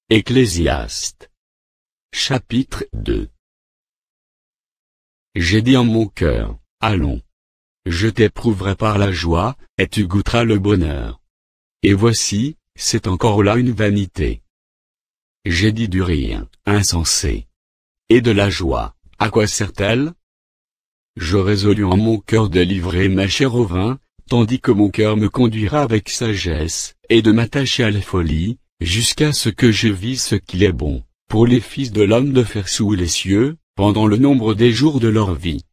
Ecclésiaste. Chapitre 2. J'ai dit en mon cœur, allons. Je t'éprouverai par la joie, et tu goûteras le bonheur. Et voici, c'est encore là une vanité. J'ai dit du rire, insensé. Et de la joie, à quoi sert-elle? Je résolus en mon cœur de livrer ma chair au vin, tandis que mon cœur me conduira avec sagesse, et de m'attacher à la folie, jusqu'à ce que je vis ce qu'il est bon, pour les fils de l'homme de faire sous les cieux, pendant le nombre des jours de leur vie.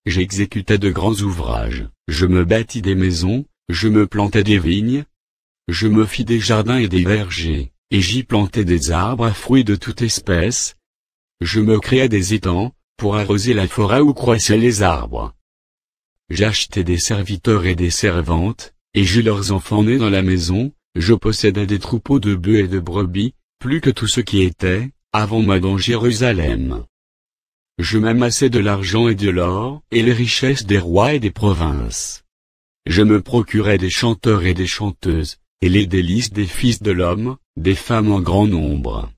J'exécutais de grands ouvrages, je me bâtis des maisons, je me plantai des vignes, je me fis des jardins et des vergers, et j'y plantai des arbres à fruits de toute espèce. Je me créai des étangs, pour arroser la forêt où croissaient les arbres. J'achetai des serviteurs et des servantes, et j'eus leurs enfants nés dans la maison, je possédais des troupeaux de bœufs et de brebis, plus que tout ce qui était, avant moi dans Jérusalem. Je m'amassai de l'argent et de l'or, et les richesses des rois et des provinces. Je me procurai des chanteurs et des chanteuses, et les délices des fils de l'homme, des femmes en grand nombre.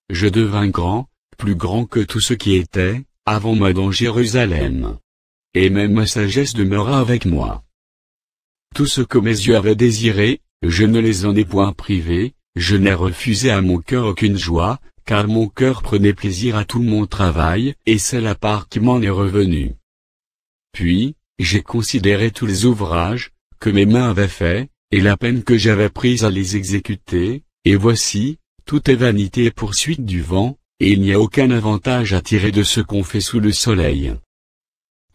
Je devins grand, plus grand que tout ce qui était, avant moi dans Jérusalem. Et même ma sagesse demeura avec moi. Tout ce que mes yeux avaient désiré, je ne les en ai point privés, je n'ai refusé à mon cœur aucune joie, car mon cœur prenait plaisir à tout mon travail, et c'est la part qui m'en est revenue. Puis, j'ai considéré tous les ouvrages, que mes mains avaient faits, et la peine que j'avais prise à les exécuter, et voici, tout est vanité et poursuite du vent, et il n'y a aucun avantage à tirer de ce qu'on fait sous le soleil.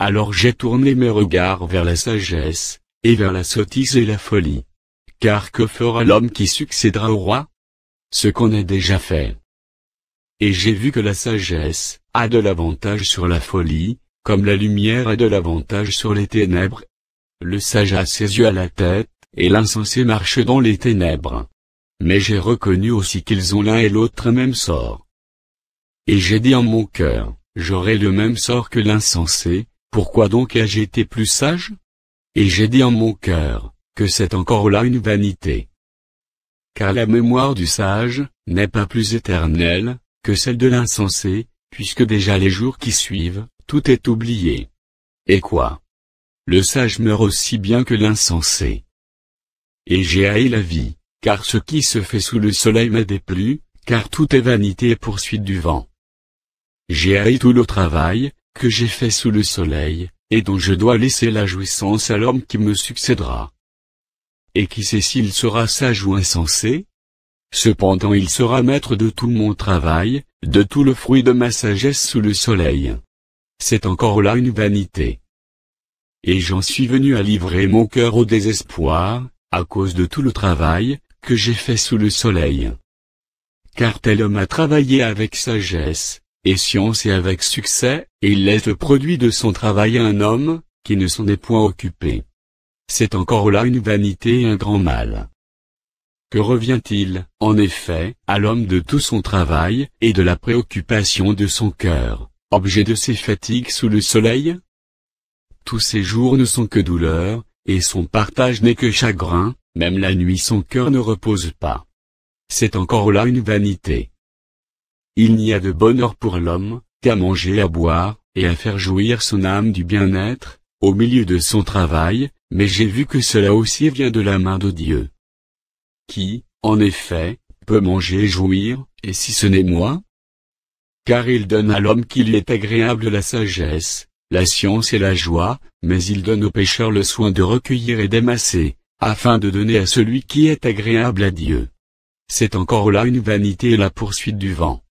Alors j'ai tourné mes regards vers la sagesse, et vers la sottise et la folie. Car que fera l'homme qui succédera au roi? Ce qu'on a déjà fait. Et j'ai vu que la sagesse a de l'avantage sur la folie, comme la lumière a de l'avantage sur les ténèbres. Le sage a ses yeux à la tête, et l'insensé marche dans les ténèbres. Mais j'ai reconnu aussi qu'ils ont l'un et l'autre un même sort. Et j'ai dit en mon cœur, j'aurai le même sort que l'insensé, pourquoi donc ai-je été plus sage? Et j'ai dit en mon cœur, que c'est encore là une vanité. Car la mémoire du sage n'est pas plus éternelle que celle de l'insensé, puisque déjà les jours qui suivent, tout est oublié. Et quoi? Le sage meurt aussi bien que l'insensé. Et j'ai haï la vie, car ce qui se fait sous le soleil m'a déplu, car tout est vanité et poursuite du vent. J'ai haï tout le travail que j'ai fait sous le soleil, et dont je dois laisser la jouissance à l'homme qui me succédera. Et qui sait s'il sera sage ou insensé? Cependant il sera maître de tout mon travail, de tout le fruit de ma sagesse sous le soleil. C'est encore là une vanité. Et j'en suis venu à livrer mon cœur au désespoir, à cause de tout le travail que j'ai fait sous le soleil. Car tel homme a travaillé avec sagesse, et science et avec succès, et il laisse le produit de son travail à un homme, qui ne s'en est point occupé. C'est encore là une vanité et un grand mal. Que revient-il, en effet, à l'homme de tout son travail, et de la préoccupation de son cœur, objet de ses fatigues sous le soleil? Tous ses jours ne sont que douleur, et son partage n'est que chagrin, même la nuit son cœur ne repose pas. C'est encore là une vanité. Il n'y a de bonheur pour l'homme, qu'à manger et à boire, et à faire jouir son âme du bien-être, au milieu de son travail, mais j'ai vu que cela aussi vient de la main de Dieu. Qui, en effet, peut manger et jouir, et si ce n'est moi? Car il donne à l'homme qui lui est agréable la sagesse, la science et la joie, mais il donne au pécheur le soin de recueillir et d'amasser, afin de donner à celui qui est agréable à Dieu. C'est encore là une vanité et la poursuite du vent.